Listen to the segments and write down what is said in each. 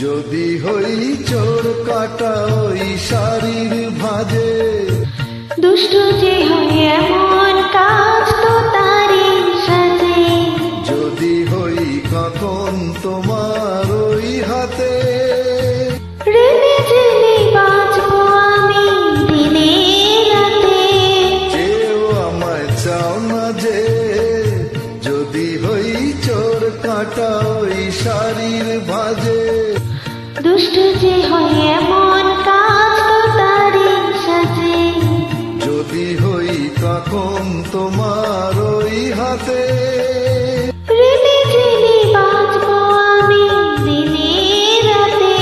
যদি হই চোর কাটা ওই শাড়ির ভাজে, দুষ্ট যে হয় এমন কাজ তো তারই সাজে। যদি হই কখন তোমার ওই হাতে, রেলে জেলে বাঁচবো আমি দিনে রাতে। কেউ আমায় চাও না যে, যদি হই চোর কাটা ওই শাড়ির ভাজে। দুষ্ট যে হয় এমন কাজ তো তারই সাজে। যদি হই কখন তোমার ওই হাতে, রেলে জেলে বাঁচবো আমি দিনে রাতে।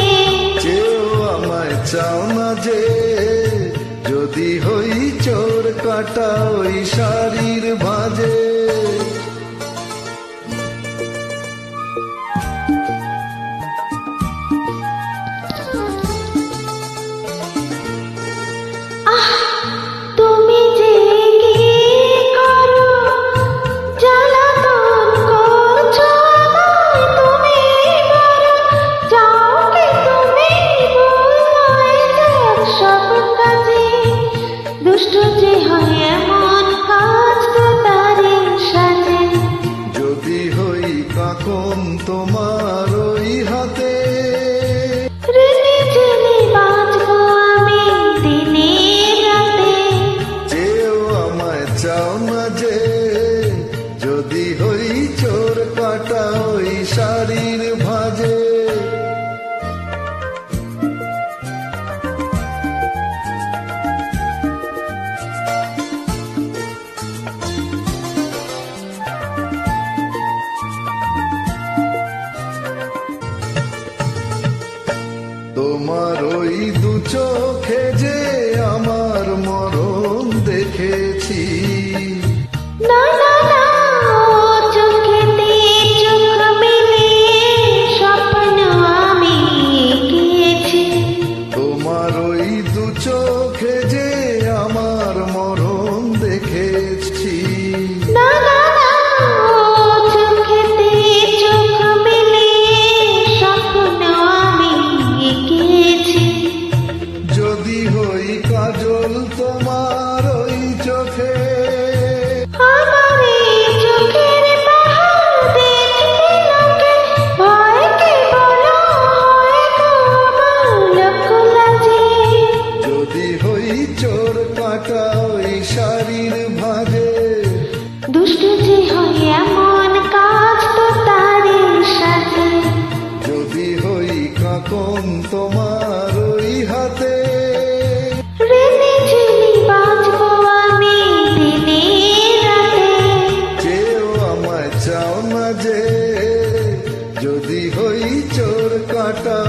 কেউ আমায় চাও না যে, যদি হই চোর কাটা ওই শাড়ির ভাজে। তুমি যে কি করো, জ্বালাতন করছো আমায় তুমি বলো। যাও কি তুমি বললে যাক সব কাজে। দুষ্ট যে হয় এমন কাজ তো তারই সাজে। যদি হই কখন তোমার ওই হাতে, রেলে জেলে বাঁচবো আমি দিনে রাতে। কেউ আমায় চাও না যে, যদি হই চোর কাটা ওই শাড়ির ভাজে। তোমার ওই দু চোখে যে আমার মরণ দেখেছি, না না না, চোখেতে চোখ মিলিয়ে স্বপ্ন আমি এঁকেছি। তোমার ওই দু চোখে যে আমার মরণ দেখেছি। না না না, চোখেতে চোখ মিলিয়ে স্বপ্ন আমি এঁকেছি। যদি হই কাজল তোমার ওই চোখে, আমার এই চোখের পাহাড় দেখবে লোকে, ভয় কি বলো হয় গো বালক লাজে। যদি হই চোর কাটা ওই শাড়ির ভাজে। দুষ্ট যে হয় এমন কাজ তো তারই সাজে। যদি হই কখন তোমার ওই হাতে, রেলে জেলে বাঁচবো আমি দিনে রাতে। কেউ আমায় চাও না যে, যদি হই চোর কাটা